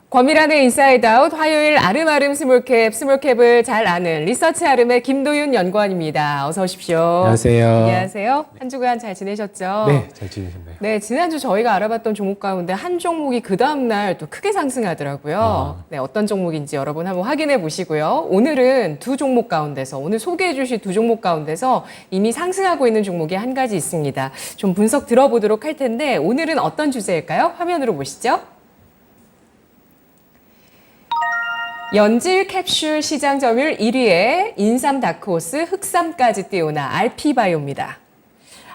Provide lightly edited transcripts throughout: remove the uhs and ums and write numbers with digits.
권미란의 인사이드 아웃 화요일 아름아름 스몰캡을 잘 아는 리서치 아름의 김도윤 연구원입니다. 어서 오십시오. 안녕하세요. 안녕하세요. 한 주간 잘 지내셨죠? 네, 잘 지내셨나요? 네, 지난주 저희가 알아봤던 종목 가운데 한 종목이 그 다음날 또 크게 상승하더라고요. 네, 어떤 종목인지 여러분 한번 확인해 보시고요. 오늘은 두 종목 가운데서, 오늘 소개해 주실 두 종목 가운데서 이미 상승하고 있는 종목이 한 가지 있습니다. 좀 분석 들어보도록 할 텐데 오늘은 어떤 주제일까요? 화면으로 보시죠. 연질 캡슐 시장 점유율 1위에 인삼 다크호스, 흑삼까지 띄우나 RP바이오입니다.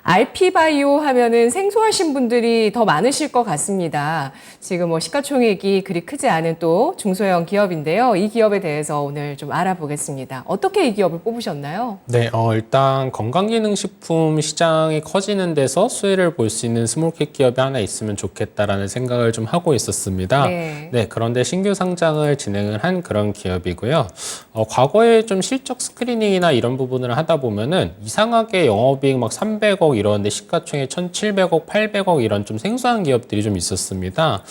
RP바이오 하면은 생소하신 분들이 더 많으실 것 같습니다. 지금 시가총액이 그리 크지 않은 또 중소형 기업인데요. 이 기업에 대해서 오늘 좀 알아보겠습니다. 어떻게 이 기업을 뽑으셨나요? 네, 일단 건강기능식품 시장이 커지는 데서 수혜를 볼 수 있는 스몰캡 기업이 하나 있으면 좋겠다라는 생각을 좀 하고 있었습니다. 네, 그런데 신규 상장을 진행을 한 그런 기업이고요. 과거에 좀 실적 스크리닝이나 이런 부분을 하다 보면은 이상하게 영업이익 막 300억 이러는데 시가총액 1,700억, 800억 이런 좀 생소한 기업들이 좀 있었습니다.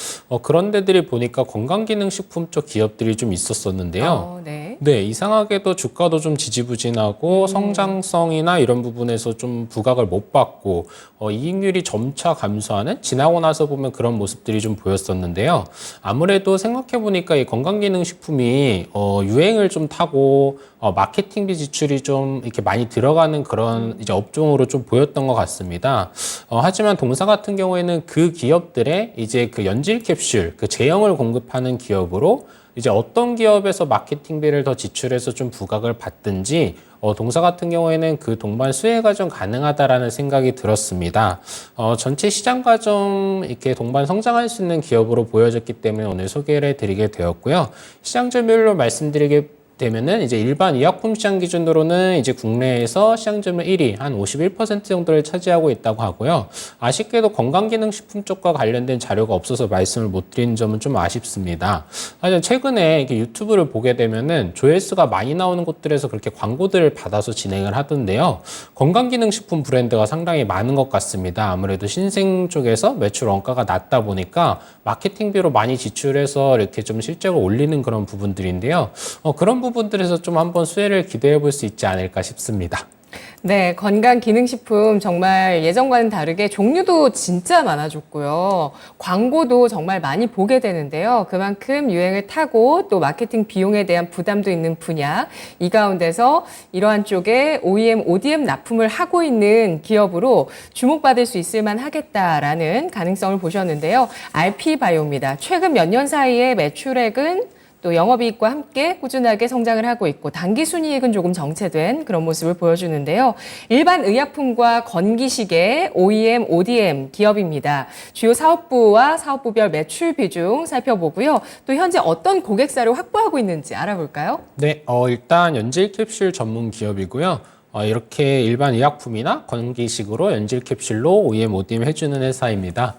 그런 데들이 보니까 건강기능식품 쪽 기업들이 좀 있었었는데요. 네, 이상하게도 주가도 좀 지지부진하고 성장성이나 이런 부분에서 좀 부각을 못 받고 이익률이 점차 감소하는, 지나고 나서 보면 그런 모습들이 좀 보였었는데요. 아무래도 생각해보니까 이 건강기능식품이 유행을 좀 타고 마케팅비 지출이 좀 이렇게 많이 들어가는 그런 이제 업종으로 좀 보였던 것 같습니다. 하지만 동사 같은 경우에는 그 기업들의 이제 그 연질 캡슐, 그 제형을 공급하는 기업으로 이제 어떤 기업에서 마케팅비를 더 지출해서 좀 부각을 받든지 동사 같은 경우에는 그 동반 수혜가 좀 가능하다라는 생각이 들었습니다. 전체 시장과 좀 이렇게 동반 성장할 수 있는 기업으로 보여졌기 때문에 오늘 소개를 해드리게 되었고요. 시장 점유율로 말씀드리게 되면은 이제 일반 의약품 시장 기준으로는 이제 국내에서 시장 점유율 1위 한 51% 정도를 차지하고 있다고 하고요. 아쉽게도 건강기능식품 쪽과 관련된 자료가 없어서 말씀을 못 드리는 점은 좀 아쉽습니다. 하지만 최근에 이렇게 유튜브를 보게 되면은 조회수가 많이 나오는 곳들에서 그렇게 광고들을 받아서 진행을 하던데요. 건강기능식품 브랜드가 상당히 많은 것 같습니다. 아무래도 신생 쪽에서 매출 원가가 낮다 보니까 마케팅비로 많이 지출해서 이렇게 좀 실적을 올리는 그런 부분들인데요. 그런 부분들에서 좀 한번 수혜를 기대해 볼 수 있지 않을까 싶습니다. 네, 건강기능식품 정말 예전과는 다르게 종류도 진짜 많아졌고요. 광고도 정말 많이 보게 되는데요. 그만큼 유행을 타고 또 마케팅 비용에 대한 부담도 있는 분야, 이 가운데서 이러한 쪽에 OEM, ODM 납품을 하고 있는 기업으로 주목받을 수 있을 만하겠다라는 가능성을 보셨는데요. RP바이오입니다. 최근 몇 년 사이에 매출액은 또 영업이익과 함께 꾸준하게 성장을 하고 있고 당기순이익은 조금 정체된 그런 모습을 보여주는데요. 일반 의약품과 건기식의 OEM, ODM 기업입니다. 주요 사업부와 사업부별 매출 비중 살펴보고요. 또 현재 어떤 고객사를 확보하고 있는지 알아볼까요? 네, 일단 연질 캡슐 전문 기업이고요. 이렇게 일반 의약품이나 건기식으로 연질 캡슐로 OEM, ODM 해주는 회사입니다.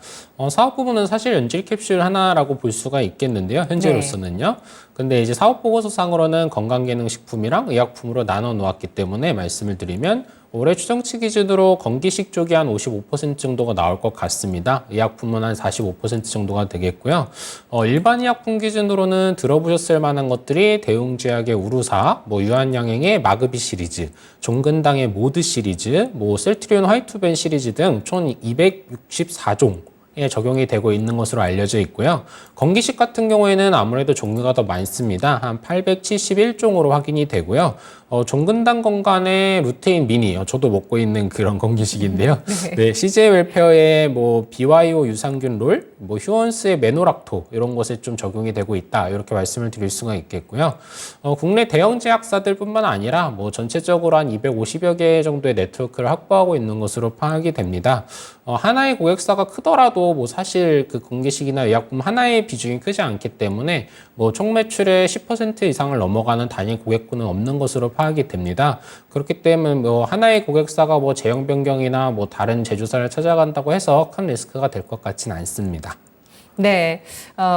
사업 부분은 사실 연질 캡슐 하나라고 볼 수가 있겠는데요. 현재로서는요. 근데 이제 사업 보고서상으로는 건강기능식품이랑 의약품으로 나눠 놓았기 때문에 말씀을 드리면 올해 추정치 기준으로 건기식 쪽이 한 55% 정도가 나올 것 같습니다. 의약품은 한 45% 정도가 되겠고요. 일반 의약품 기준으로는 들어보셨을 만한 것들이 대웅제약의 우루사, 유한양행의 마그비 시리즈, 종근당의 모드 시리즈, 셀트리온 화이트벤 시리즈 등 총 264종 에 적용이 되고 있는 것으로 알려져 있고요. 건기식 같은 경우에는 아무래도 종류가 더 많습니다. 한 871종으로 확인이 되고요. 종근당 건강의 루테인 미니, 저도 먹고 있는 그런 건기식인데요. 네, CJ 웰페어의 BYO 유산균 롤, 휴원스의 메노락토 이런 것에 좀 적용이 되고 있다. 이렇게 말씀을 드릴 수가 있겠고요. 국내 대형 제약사들뿐만 아니라 전체적으로 한 250여 개 정도의 네트워크를 확보하고 있는 것으로 파악이 됩니다. 하나의 고객사가 크더라도 사실 그 건기식이나 의약품 하나의 비중이 크지 않기 때문에 총 매출의 10% 이상을 넘어가는 단일 고객군은 없는 것으로 파악이 됩니다. 그렇기 때문에 하나의 고객사가 제형 변경이나 다른 제조사를 찾아간다고 해서 큰 리스크가 될 것 같지는 않습니다. 네,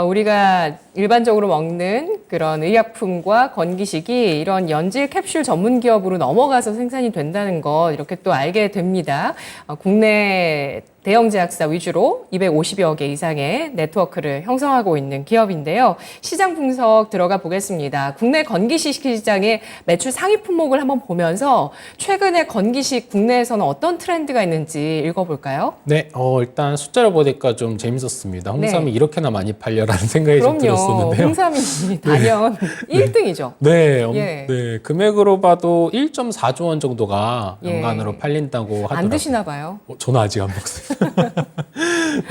우리가 일반적으로 먹는 그런 의약품과 건기식이 이런 연질 캡슐 전문 기업으로 넘어가서 생산이 된다는 것 이렇게 또 알게 됩니다. 국내 대형 제약사 위주로 250여 개 이상의 네트워크를 형성하고 있는 기업인데요. 시장 분석 들어가 보겠습니다. 국내 건기식 시장의 매출 상위 품목을 한번 보면서 최근에 건기식 국내에서는 어떤 트렌드가 있는지 읽어볼까요? 네, 일단 숫자를 보니까 좀 재밌었습니다. 홍삼이 네. 이렇게나 많이 팔려라는 생각이 좀 들었었는데요. 홍삼이 단연 1등이죠. 네, 예. 네, 금액으로 봐도 1.4조 원 정도가 예. 연간으로 팔린다고 하더라고요. 안 드시나 봐요. 저는 아직 안 먹습니다.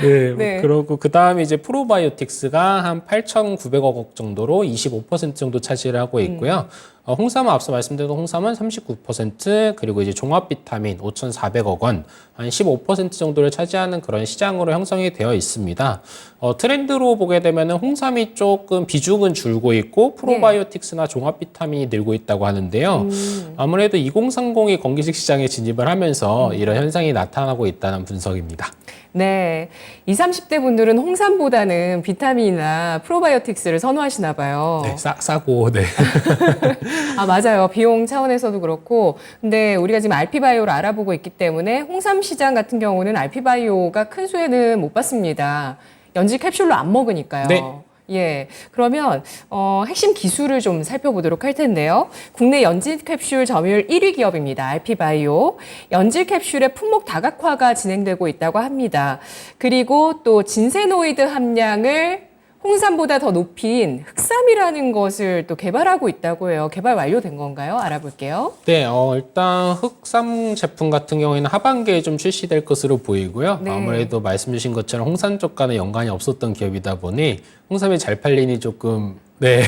네, 네. 그러고 그 다음에 이제 프로바이오틱스가 한 8,900억 원 정도로 25% 정도 차지를 하고 있고요. 홍삼은 앞서 말씀드린 홍삼은 39%, 그리고 이제 종합 비타민 5,400억 원, 한 15% 정도를 차지하는 그런 시장으로 형성이 되어 있습니다. 트렌드로 보게 되면 홍삼이 조금 비중은 줄고 있고 프로바이오틱스나 종합 비타민이 늘고 있다고 하는데요. 아무래도 2030이 건기식 시장에 진입을 하면서 이런 현상이 나타나고 있다는 분석입니다. 네. 20, 30대 분들은 홍삼보다는 비타민이나 프로바이오틱스를 선호하시나 봐요. 네, 싸고, 네. 아, 맞아요. 비용 차원에서도 그렇고. 근데 우리가 지금 알피바이오를 알아보고 있기 때문에 홍삼 시장 같은 경우는 알피바이오가 큰 수혜는 못 받습니다. 연질 캡슐로 안 먹으니까요. 네. 예. 그러면, 핵심 기술을 좀 살펴보도록 할 텐데요. 국내 연질 캡슐 점유율 1위 기업입니다. 알피바이오. 연질 캡슐의 품목 다각화가 진행되고 있다고 합니다. 그리고 또 진세노이드 함량을 홍삼보다 더 높인 흑삼이라는 것을 또 개발하고 있다고 해요. 개발 완료된 건가요? 알아볼게요. 네, 일단 흑삼 제품 같은 경우에는 하반기에 좀 출시될 것으로 보이고요. 네. 아무래도 말씀 주신 것처럼 홍삼 쪽과는 연관이 없었던 기업이다 보니 홍삼이 잘 팔리니 조금 네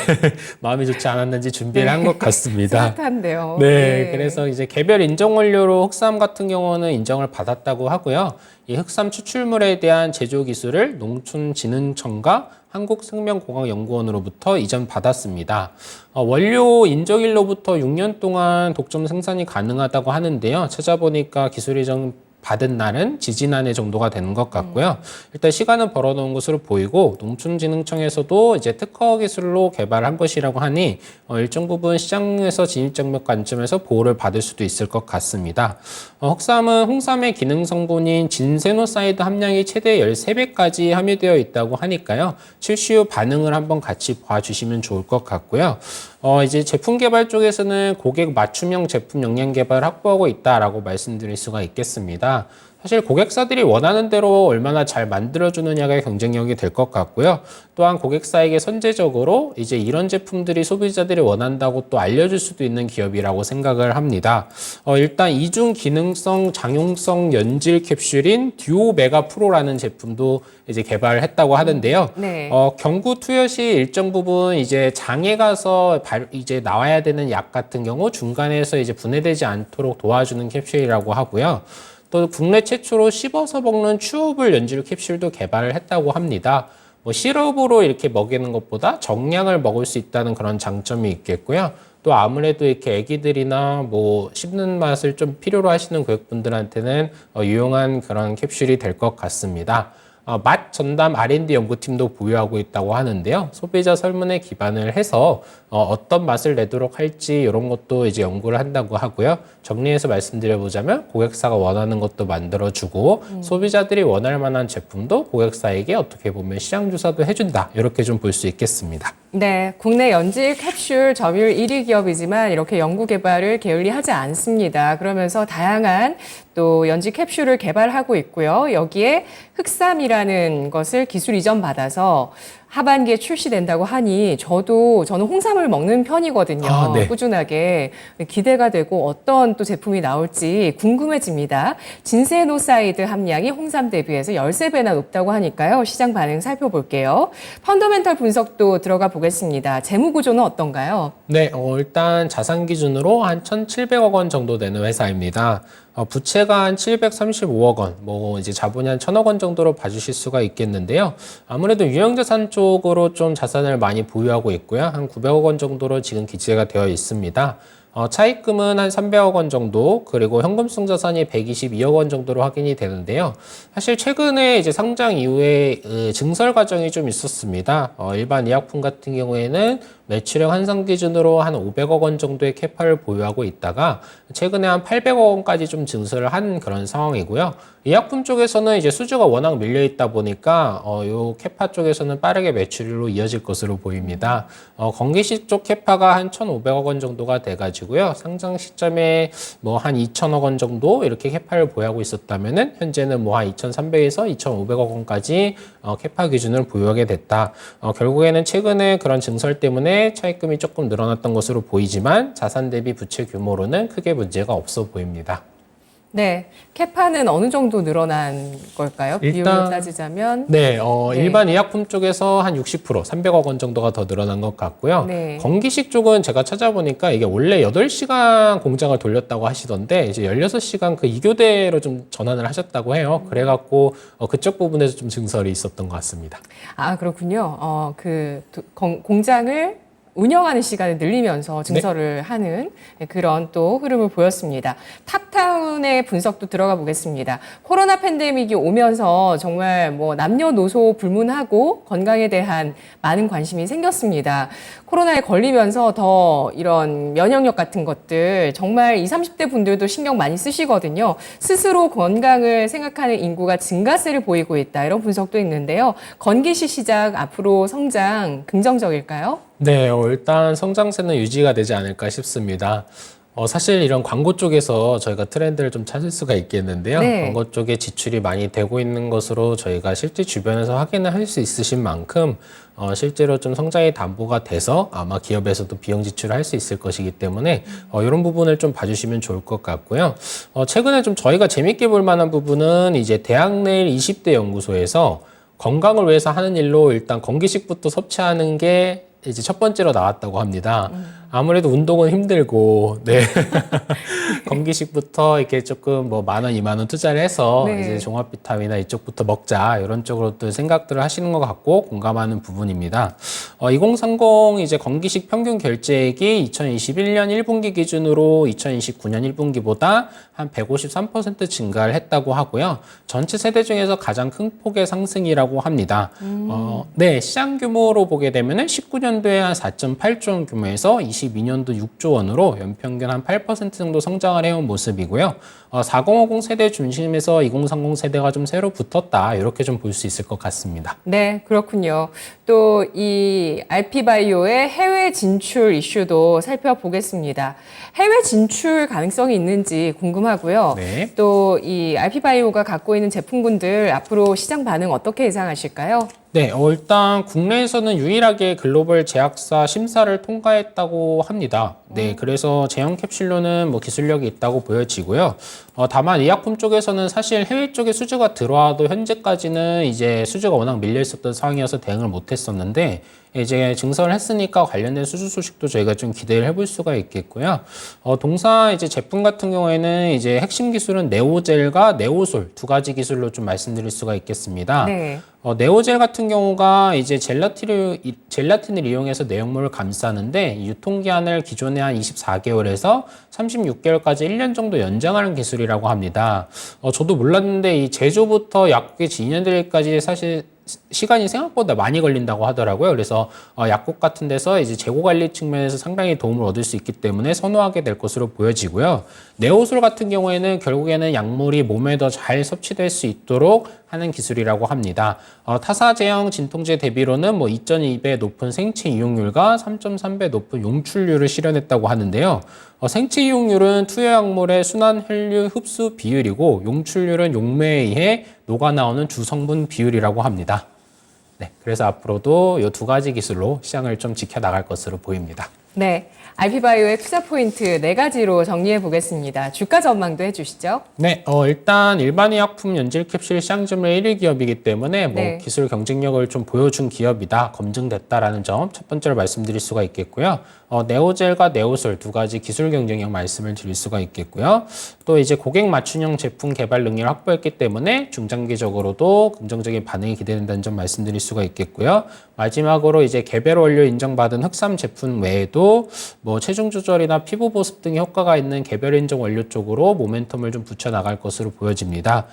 마음이 좋지 않았는지 준비를 한 것 같습니다. 스마트한데요. 네, 그래서 이제 개별 인정 원료로 흑삼 같은 경우는 인정을 받았다고 하고요. 이 흑삼 추출물에 대한 제조 기술을 농촌진흥청과 한국생명공학연구원으로부터 이전받았습니다. 원료 인정일로부터 6년 동안 독점 생산이 가능하다고 하는데요. 찾아보니까 기술 이전 받은 날은 지지난해 정도가 되는 것 같고요. 일단 시간은 벌어놓은 것으로 보이고 농촌진흥청에서도 이제 특허 기술로 개발한 것이라고 하니 일정 부분 시장에서 진입장벽 관점에서 보호를 받을 수도 있을 것 같습니다. 흑삼은 홍삼의 기능 성분인 진세노사이드 함량이 최대 13배까지 함유되어 있다고 하니까요. 출시 후 반응을 한번 같이 봐주시면 좋을 것 같고요. 이제 제품 개발 쪽에서는 고객 맞춤형 제품 역량 개발을 확보하고 있다라고 말씀드릴 수가 있겠습니다. 사실 고객사들이 원하는 대로 얼마나 잘 만들어주느냐가 경쟁력이 될 것 같고요. 또한 고객사에게 선제적으로 이제 이런 제품들이 소비자들이 원한다고 또 알려줄 수도 있는 기업이라고 생각을 합니다. 일단 이중 기능성 장용성 연질 캡슐인 듀오 메가 프로라는 제품도 이제 개발을 했다고 하는데요. 네. 경구 투여 시 일정 부분 이제 장에 가서 이제 나와야 되는 약 같은 경우 중간에서 이제 분해되지 않도록 도와주는 캡슐이라고 하고요. 또 국내 최초로 씹어서 먹는 튜브 연질 캡슐도 개발을 했다고 합니다. 시럽으로 이렇게 먹이는 것보다 정량을 먹을 수 있다는 그런 장점이 있겠고요. 또 아무래도 이렇게 애기들이나 씹는 맛을 좀 필요로 하시는 고객분들한테는 유용한 그런 캡슐이 될 것 같습니다. 맛 전담 R&D 연구팀도 보유하고 있다고 하는데요. 소비자 설문에 기반을 해서 어떤 맛을 내도록 할지 이런 것도 이제 연구를 한다고 하고요. 정리해서 말씀드려보자면 고객사가 원하는 것도 만들어주고 소비자들이 원할 만한 제품도 고객사에게 어떻게 보면 시장 조사도 해준다. 이렇게 좀 볼 수 있겠습니다. 네, 국내 연질 캡슐 점유율 1위 기업이지만 이렇게 연구 개발을 게을리하지 않습니다. 그러면서 다양한 또 연질 캡슐을 개발하고 있고요. 여기에 흑삼이라는 것을 기술 이전 받아서 하반기에 출시된다고 하니 저는 홍삼을 먹는 편이거든요. 아, 네. 꾸준하게 기대가 되고 어떤 또 제품이 나올지 궁금해집니다. 진세노사이드 함량이 홍삼 대비해서 13배나 높다고 하니까요. 시장 반응 살펴볼게요. 펀더멘털 분석도 들어가 보겠습니다. 재무 구조는 어떤가요? 네, 일단 자산 기준으로 한 1,700억 원 정도 되는 회사입니다. 부채가 한 735억 원, 이제 자본이 한 1,000억 원 정도로 봐주실 수가 있겠는데요. 아무래도 유형자산 쪽으로 좀 자산을 많이 보유하고 있고요. 한 900억 원 정도로 지금 기재가 되어 있습니다. 차입금은 한 300억 원 정도, 그리고 현금성 자산이 122억 원 정도로 확인이 되는데요. 사실 최근에 이제 상장 이후에 증설 과정이 좀 있었습니다. 일반 의약품 같은 경우에는 매출액 환산 기준으로 한 500억 원 정도의 캐파를 보유하고 있다가 최근에 한 800억 원까지 좀 증설을 한 그런 상황이고요. 의약품 쪽에서는 이제 수주가 워낙 밀려 있다 보니까 요 캐파 쪽에서는 빠르게 매출로 이어질 것으로 보입니다. 건기식 쪽 캐파가 한 1,500억 원 정도가 돼가지고요. 상장 시점에 뭐 한 2,000억 원 정도 이렇게 캐파를 보유하고 있었다면은 현재는 뭐 한 2,300에서 2,500억 원까지 캐파 기준을 보유하게 됐다. 결국에는 최근에 그런 증설 때문에 차입금이 조금 늘어났던 것으로 보이지만 자산 대비 부채 규모로는 크게 문제가 없어 보입니다. 네, 캐파는 어느 정도 늘어난 걸까요? 비율로 따지자면. 네, 일반 의약품 쪽에서 한 60%, 300억 원 정도가 더 늘어난 것 같고요. 네. 건기식 쪽은 제가 찾아보니까 이게 원래 8시간 공장을 돌렸다고 하시던데 이제 16시간 그 2교대로 좀 전환을 하셨다고 해요. 그래갖고 그쪽 부분에서 좀 증설이 있었던 것 같습니다. 아, 그렇군요. 공장을 운영하는 시간을 늘리면서 증설을 하는 그런 또 흐름을 보였습니다. 탑타운의 분석도 들어가 보겠습니다. 코로나 팬데믹이 오면서 정말 뭐 남녀노소 불문하고 건강에 대한 많은 관심이 생겼습니다. 코로나에 걸리면서 더 이런 면역력 같은 것들 정말 20, 30대 분들도 신경 많이 쓰시거든요. 스스로 건강을 생각하는 인구가 증가세를 보이고 있다. 이런 분석도 있는데요. 건기시 시작 앞으로 성장 긍정적일까요? 네, 일단 성장세는 유지가 되지 않을까 싶습니다. 사실 이런 광고 쪽에서 저희가 트렌드를 좀 찾을 수가 있겠는데요. 네. 광고 쪽에 지출이 많이 되고 있는 것으로 저희가 실제 주변에서 확인을 할 수 있으신 만큼 실제로 좀 성장이 담보가 돼서 아마 기업에서도 비용 지출을 할 수 있을 것이기 때문에 이런 부분을 좀 봐주시면 좋을 것 같고요. 최근에 좀 저희가 재밌게 볼 만한 부분은 이제 대학내일 20대 연구소에서 건강을 위해서 하는 일로 일단 건기식부터 섭취하는 게 이제 첫 번째로 나왔다고 합니다. 아무래도 운동은 힘들고, 네. 건기식부터 이렇게 조금 뭐 10,000원, 20,000원 투자를 해서 네. 이제 종합 비타민이나 이쪽부터 먹자. 이런 쪽으로 또 생각들을 하시는 것 같고 공감하는 부분입니다. 2030 이제 건기식 평균 결제액이 2021년 1분기 기준으로 2029년 1분기보다 한 153% 증가를 했다고 하고요. 전체 세대 중에서 가장 큰 폭의 상승이라고 합니다. 네, 시장 규모로 보게 되면은 19년도에 한 4.8조 원 규모에서 22년도 6조 원으로 연평균 한 8% 정도 성장을 해온 모습이고요. 4050 세대 중심에서 2030 세대가 좀 새로 붙었다. 이렇게 좀 볼 수 있을 것 같습니다. 네, 그렇군요. 또 이 RP바이오의 해외 진출 이슈도 살펴보겠습니다. 해외 진출 가능성이 있는지 궁금하고요. 네. 또 이 RP바이오가 갖고 있는 제품군들 앞으로 시장 반응 어떻게 예상하실까요? 네, 일단 국내에서는 유일하게 글로벌 제약사 심사를 통과했다고 합니다. 네, 그래서 제형 캡슐로는 뭐 기술력이 있다고 보여지고요. 다만 의약품 쪽에서는 사실 해외 쪽에 수주가 들어와도 현재까지는 이제 수주가 워낙 밀려 있었던 상황이어서 대응을 못 했었는데 이제 증설을 했으니까 관련된 수주 소식도 저희가 좀 기대를 해볼 수가 있겠고요. 동사 이제 제품 같은 경우에는 이제 핵심 기술은 네오젤과 네오솔 두 가지 기술로 좀 말씀드릴 수가 있겠습니다. 네. 네오젤 같은 경우가 이제 젤라틴을 이용해서 내용물을 감싸는데 유통기한을 기존의 한 24개월에서 36개월까지 1년 정도 연장하는 기술이라고 합니다. 저도 몰랐는데 이 제조부터 약국에 진행되기까지 사실 시간이 생각보다 많이 걸린다고 하더라고요. 그래서 약국 같은 데서 이제 재고 관리 측면에서 상당히 도움을 얻을 수 있기 때문에 선호하게 될 것으로 보여지고요. 네오솔 같은 경우에는 결국에는 약물이 몸에 더 잘 섭취될 수 있도록 하는 기술이라고 합니다. 타사 제형 진통제 대비로는 뭐 2.2배 높은 생체 이용률과 3.3배 높은 용출률을 실현했다고 하는데요. 생체 이용률은 투여 약물의 순환 혈류 흡수 비율이고 용출률은 용매에 의해 녹아나오는 주성분 비율이라고 합니다. 네, 그래서 앞으로도 이 두 가지 기술로 시장을 좀 지켜나갈 것으로 보입니다. 네. RP바이오의 투자 포인트 4가지로 정리해 보겠습니다. 주가 전망도 해주시죠. 네, 일단 일반 의약품 연질 캡슐 시장 점유율 1위 기업이기 때문에 뭐 네. 기술 경쟁력을 좀 보여준 기업이다, 검증됐다라는 점 첫 번째로 말씀드릴 수가 있겠고요. 네오젤과 네오솔 두 가지 기술 경쟁력 말씀을 드릴 수가 있겠고요. 또 이제 고객 맞춤형 제품 개발 능력을 확보했기 때문에 중장기적으로도 긍정적인 반응이 기대된다는 점 말씀드릴 수가 있겠고요. 마지막으로 이제 개별 원료 인정받은 흑삼 제품 외에도 아무래도 뭐 체중 조절이나 피부 보습 등의 효과가 있는 개별 인증 원료 쪽으로 모멘텀을 좀 붙여 나갈 것으로 보여집니다.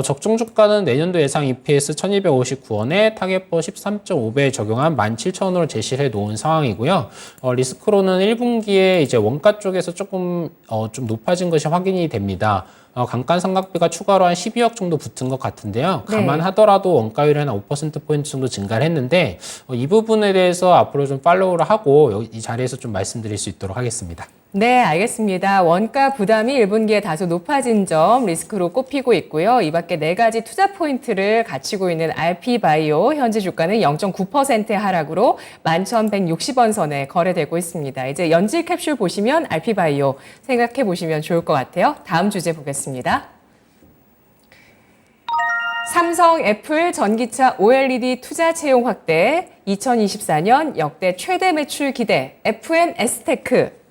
적정 주가는 내년도 예상 EPS 1259원에 타겟버 13.5배에 적용한 17,000원으로 제시를 해 놓은 상황이고요. 리스크로는 1분기에 이제 원가 쪽에서 조금 좀 높아진 것이 확인이 됩니다. 감가상각비가 추가로 한 12억 정도 붙은 것 같은데요. 감안하더라도 원가율이 한 5%포인트 정도 증가를 했는데 이 부분에 대해서 앞으로 좀 팔로우를 하고 이 자리에서 좀 말씀드릴 수 있도록 하겠습니다. 네, 알겠습니다. 원가 부담이 1분기에 다소 높아진 점 리스크로 꼽히고 있고요. 이 밖에 4가지 투자 포인트를 갖추고 있는 RP바이오 현재 주가는 0.9% 하락으로 11,160원 선에 거래되고 있습니다. 이제 연질 캡슐 보시면 RP바이오 생각해 보시면 좋을 것 같아요. 다음 주제 보겠습니다. 삼성, 애플, 전기차, OLED 투자 채용 확대, 2024년 역대 최대 매출 기대, FNS테크.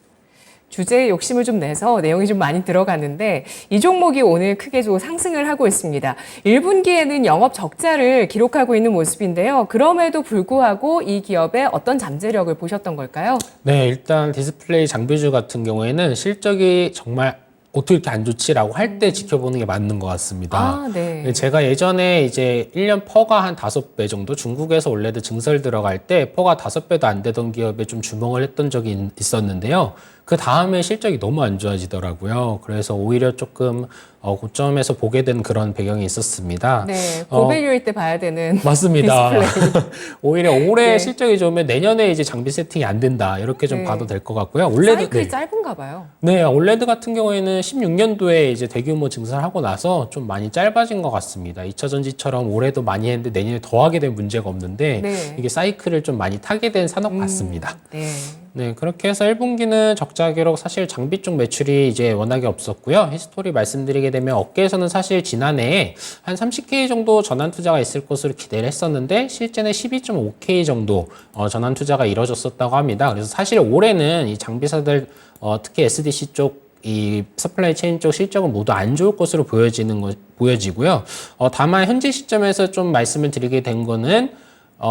주제에 욕심을 좀 내서 내용이 좀 많이 들어갔는데 이 종목이 오늘 크게 좀 상승을 하고 있습니다. 1분기에는 영업 적자를 기록하고 있는 모습인데요. 그럼에도 불구하고 이 기업의 어떤 잠재력을 보셨던 걸까요? 네, 일단 디스플레이 장비주 같은 경우에는 실적이 정말 어떻게 이렇게 안 좋지라고 할 때 지켜보는 게 맞는 것 같습니다. 네. 제가 예전에 이제 1년 퍼가 한 5배 정도 중국에서 원래도 증설 들어갈 때 퍼가 5배도 안 되던 기업에 좀 주목을 했던 적이 있었는데요. 그 다음에 실적이 너무 안 좋아지더라고요. 그래서 오히려 조금 고점에서 보게 된 그런 배경이 있었습니다. 네, 고밸류일 때 봐야 되는 맞습니다. 디스플레이. 오히려 올해 네. 실적이 좋으면 내년에 이제 장비 세팅이 안 된다 이렇게 좀 네. 봐도 될 것 같고요. 올레드 사이클이 짧은가 봐요. 네, 올레드 같은 경우에는 16년도에 이제 대규모 증설하고 나서 좀 많이 짧아진 것 같습니다. 2차 전지처럼 올해도 많이 했는데 내년에 더 하게 된 문제가 없는데 네. 이게 사이클을 좀 많이 타게 된 산업 같습니다. 네. 네, 그렇게 해서 1분기는 적자 기록 사실 장비 쪽 매출이 이제 워낙에 없었고요. 히스토리 말씀드리게 되면 업계에서는 사실 지난해에 한 30K 정도 전환 투자가 있을 것으로 기대를 했었는데 실제는 12.5K 정도 전환 투자가 이뤄졌었다고 합니다. 그래서 사실 올해는 이 장비사들 특히 SDC 쪽 이 서플라이 체인 쪽 실적은 모두 안 좋을 것으로 보여지고요. 다만 현재 시점에서 좀 말씀을 드리게 된 거는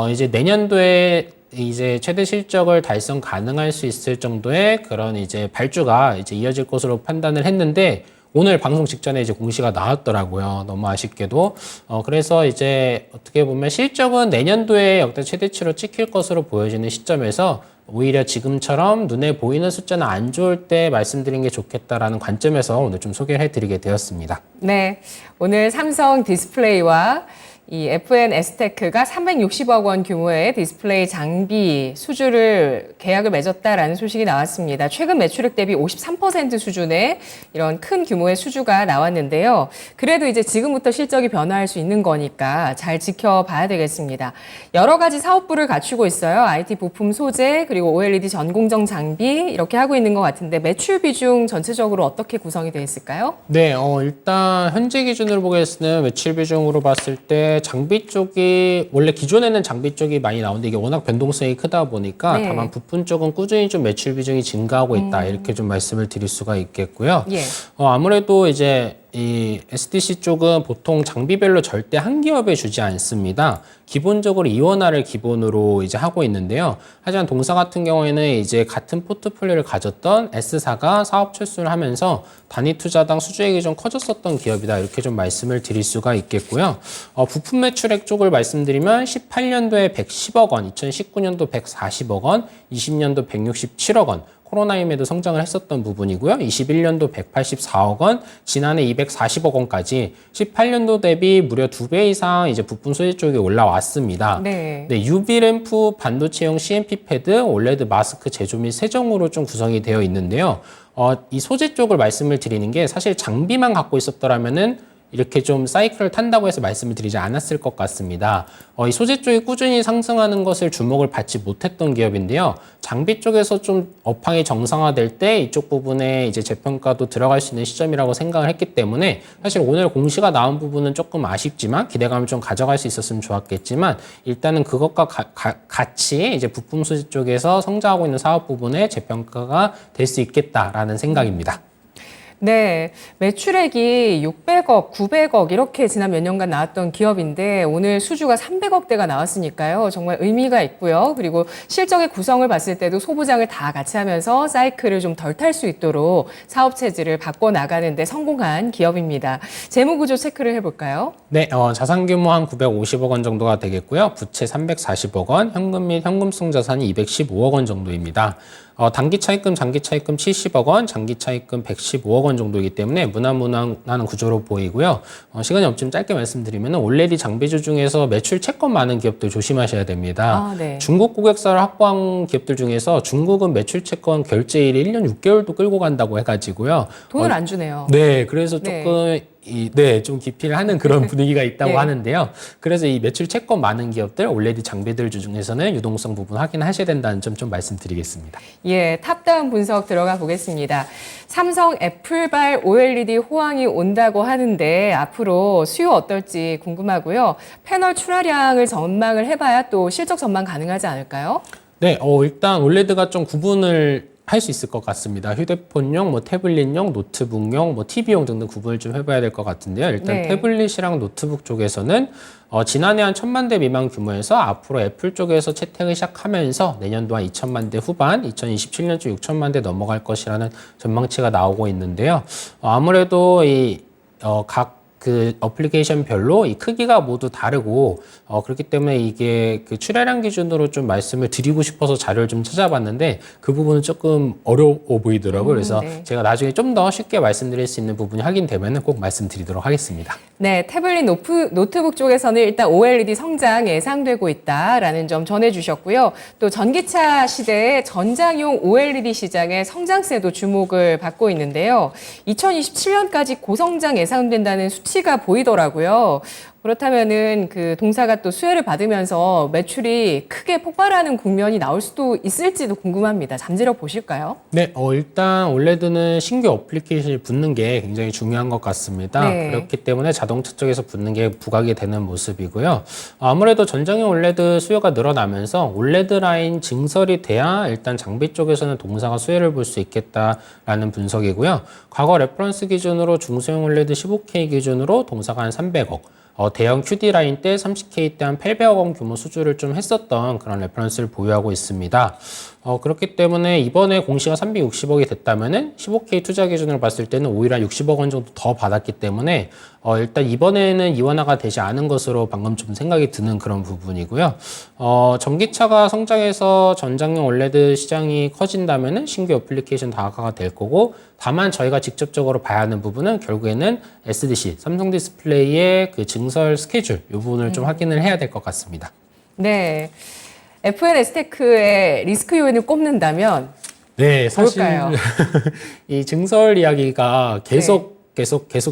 이제 내년도에 이제 최대 실적을 달성 가능할 수 있을 정도의 그런 이제 발주가 이제 이어질 것으로 판단을 했는데 오늘 방송 직전에 이제 공시가 나왔더라고요. 너무 아쉽게도. 그래서 이제 어떻게 보면 실적은 내년도에 역대 최대치로 찍힐 것으로 보여지는 시점에서 오히려 지금처럼 눈에 보이는 숫자는 안 좋을 때 말씀드린 게 좋겠다라는 관점에서 오늘 좀 소개를 해드리게 되었습니다. 네, 오늘 삼성 디스플레이와 이 FNS테크가 360억 원 규모의 디스플레이 장비 수주를 계약을 맺었다라는 소식이 나왔습니다. 최근 매출액 대비 53% 수준의 이런 큰 규모의 수주가 나왔는데요. 그래도 이제 지금부터 실적이 변화할 수 있는 거니까 잘 지켜봐야 되겠습니다. 여러 가지 사업부를 갖추고 있어요. IT 부품 소재 그리고 OLED 전공정 장비 이렇게 하고 있는 것 같은데 매출 비중 전체적으로 어떻게 구성이 되어 있을까요? 네, 일단 현재 기준으로 보겠으면 매출 비중으로 봤을 때 장비 쪽이 원래 기존에는 장비 쪽이 많이 나오는데 이게 워낙 변동성이 크다 보니까 네. 다만 부품 쪽은 꾸준히 좀 매출 비중이 증가하고 있다 이렇게 좀 말씀을 드릴 수가 있겠고요. 예. 아무래도 이제 이 SDC 쪽은 보통 장비별로 절대 한 기업에 주지 않습니다. 기본적으로 이원화를 기본으로 이제 하고 있는데요. 하지만 동사 같은 경우에는 이제 같은 포트폴리오를 가졌던 S사가 사업 철수를 하면서 단위 투자당 수주액이 좀 커졌었던 기업이다. 이렇게 좀 말씀을 드릴 수가 있겠고요. 부품 매출액 쪽을 말씀드리면 18년도에 110억 원, 2019년도 140억 원, 20년도 167억 원, 코로나임에도 성장을 했었던 부분이고요. 21년도 184억 원, 지난해 240억 원까지 18년도 대비 무려 2배 이상 이제 부품 소재 쪽이 올라왔습니다. 네. 네, UV 램프, 반도체용 CMP 패드, OLED 마스크 제조 및 세정으로 좀 구성이 되어 있는데요. 이 소재 쪽을 말씀을 드리는 게 사실 장비만 갖고 있었더라면은 이렇게 좀 사이클을 탄다고 해서 말씀을 드리지 않았을 것 같습니다. 이 소재 쪽이 꾸준히 상승하는 것을 주목을 받지 못했던 기업인데요. 장비 쪽에서 좀 업황이 정상화될 때 이쪽 부분에 이제 재평가도 들어갈 수 있는 시점이라고 생각을 했기 때문에 사실 오늘 공시가 나온 부분은 조금 아쉽지만 기대감을 좀 가져갈 수 있었으면 좋았겠지만 일단은 그것과 같이 이제 부품 소재 쪽에서 성장하고 있는 사업 부분에 재평가가 될 수 있겠다라는 생각입니다. 네, 매출액이 600억, 900억 이렇게 지난 몇 년간 나왔던 기업인데 오늘 수주가 300억대가 나왔으니까요. 정말 의미가 있고요. 그리고 실적의 구성을 봤을 때도 소부장을 다 같이 하면서 사이클을 좀 덜 탈 수 있도록 사업 체질을 바꿔 나가는 데 성공한 기업입니다. 재무구조 체크를 해볼까요? 네, 자산 규모 한 950억 원 정도가 되겠고요. 부채 340억 원, 현금 및 현금성 자산이 215억 원 정도입니다. 단기 차입금, 장기 차입금 70억 원, 장기 차입금 115억 원 정도이기 때문에 무난무난한 구조로 보이고요. 시간이 없지만 짧게 말씀드리면 올레디 장비주 중에서 매출 채권 많은 기업들 조심하셔야 됩니다. 네. 중국 고객사를 확보한 기업들 중에서 중국은 매출 채권 결제일이 1년 6개월도 끌고 간다고 해가지고요. 돈을 안 주네요. 네, 그래서 조금 좀 기피를 하는 그런 분위기가 있다고 네. 하는데요. 그래서 이 매출 채권 많은 기업들, 올레디 장비들 중에서는 유동성 부분 확인하셔야 된다는 점 좀 말씀드리겠습니다. 예, 탑다운 분석 들어가 보겠습니다. 삼성 애플발 OLED 호황이 온다고 하는데 앞으로 수요 어떨지 궁금하고요. 패널 출하량을 전망을 해봐야 또 실적 전망 가능하지 않을까요? 네, 일단 올레드가 좀 구분을 할 수 있을 것 같습니다. 휴대폰용, 태블릿용, 노트북용, TV용 등등 구분을 좀 해봐야 될 것 같은데요. 일단 네. 태블릿이랑 노트북 쪽에서는 지난해 한 1,000만 대 미만 규모에서 앞으로 애플 쪽에서 채택을 시작하면서 내년도 한 2,000만 대 후반, 2027년쯤 6,000만 대 넘어갈 것이라는 전망치가 나오고 있는데요. 아무래도 각 어플리케이션별로 이 크기가 모두 다르고 그렇기 때문에 이게 그 출하량 기준으로 좀 말씀을 드리고 싶어서 자료를 좀 찾아봤는데 그 부분은 조금 어려워 보이더라고요. 그래서 네. 제가 나중에 좀 더 쉽게 말씀드릴 수 있는 부분이 확인되면 꼭 말씀드리도록 하겠습니다. 네, 태블릿 노트북 쪽에서는 일단 OLED 성장 예상되고 있다라는 점 전해주셨고요. 또 전기차 시대의 전장용 OLED 시장의 성장세도 주목을 받고 있는데요. 2027년까지 고성장 예상된다는 수치가 보이더라고요. 그렇다면은 그 동사가 또 수혜를 받으면서 매출이 크게 폭발하는 국면이 나올 수도 있을지도 궁금합니다. 잠재력 보실까요? 네, 일단 올레드는 신규 어플리케이션이 붙는 게 굉장히 중요한 것 같습니다. 네. 그렇기 때문에 자동차 쪽에서 붙는 게 부각이 되는 모습이고요. 아무래도 전장용 올레드 수요가 늘어나면서 올레드 라인 증설이 돼야 일단 장비 쪽에서는 동사가 수혜를 볼 수 있겠다라는 분석이고요. 과거 레퍼런스 기준으로 중소형 올레드 15K 기준으로 동사가 한 300억, 대형 QD 라인 때 30K 때 한 800억 원 규모 수주를 좀 했었던 그런 레퍼런스를 보유하고 있습니다. 그렇기 때문에 이번에 공시가 360억이 됐다면은 15K 투자 기준으로 봤을 때는 오히려 60억 원 정도 더 받았기 때문에 일단 이번에는 이원화가 되지 않은 것으로 방금 좀 생각이 드는 그런 부분이고요. 전기차가 성장해서 전장용 올레드 시장이 커진다면은 신규 어플리케이션 다각화가 될 거고, 다만 저희가 직접적으로 봐야 하는 부분은 결국에는 SDC, 삼성 디스플레이의 그 증설 스케줄 이 부분을 좀 확인을 해야 될 것 같습니다. 네. FNS테크의 리스크 요인을 꼽는다면 네, 사실 뭘까요? 이 증설 이야기가 계속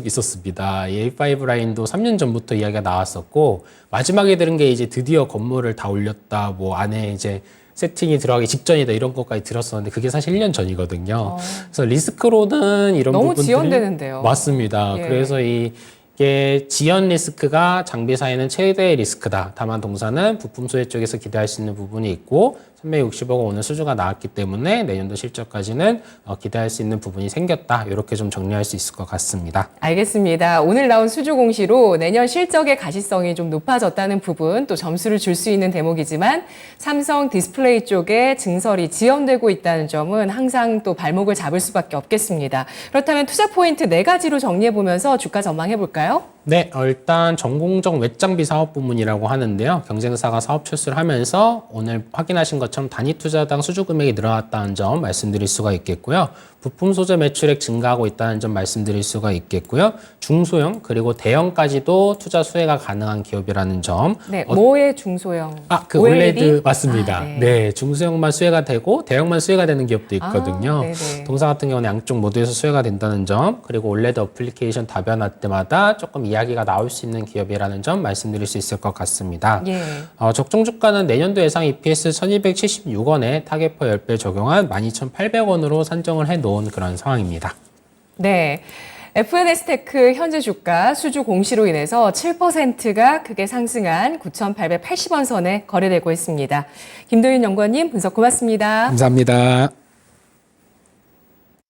있었습니다. 이 A5 라인도 3년 전부터 이야기가 나왔었고, 마지막에 들은 게 이제 드디어 건물을 다 올렸다, 안에 이제 세팅이 들어가기 직전이다 이런 것까지 들었었는데 그게 사실 1년 전이거든요. 그래서 리스크로는 이런 너무 부분들이 지연되는데요. 맞습니다. 예. 그래서 이게 지연 리스크가 장비사에는 최대의 리스크다. 다만 동사는 부품 소재 쪽에서 기대할 수 있는 부분이 있고 360억 원 오늘 수주가 나왔기 때문에 내년도 실적까지는 기대할 수 있는 부분이 생겼다. 이렇게 좀 정리할 수 있을 것 같습니다. 알겠습니다. 오늘 나온 수주 공시로 내년 실적의 가시성이 좀 높아졌다는 부분, 또 점수를 줄 수 있는 대목이지만 삼성 디스플레이 쪽에 증설이 지연되고 있다는 점은 항상 또 발목을 잡을 수밖에 없겠습니다. 그렇다면 투자 포인트 4가지로 정리해보면서 주가 전망해볼까요? 네, 일단 전공정 외장비 사업 부문이라고 하는데요. 경쟁사가 사업 철수를 하면서 오늘 확인하신 것처럼 단위 투자당 수주 금액이 늘어났다는 점 말씀드릴 수가 있겠고요. 부품 소재 매출액 증가하고 있다는 점 말씀드릴 수가 있겠고요. 중소형 그리고 대형까지도 투자 수혜가 가능한 기업이라는 점. 네, 뭐의 중소형? OLED 맞습니다. 네. 네, 중소형만 수혜가 되고 대형만 수혜가 되는 기업도 있거든요. 네네. 동사 같은 경우는 양쪽 모두에서 수혜가 된다는 점, 그리고 OLED 어플리케이션 다변화 때마다 조금 이야기가 나올 수 있는 기업이라는 점 말씀드릴 수 있을 것 같습니다. 예. 적정 주가는 내년도 예상 EPS 1276원에 타겟퍼 10배 적용한 12,800원으로 산정을 해놓은 그런 상황입니다. 네. FNS테크 현재 주가 수주 공시로 인해서 7%가 크게 상승한 9,880원 선에 거래되고 있습니다. 김도윤 연구원님 분석 고맙습니다. 감사합니다.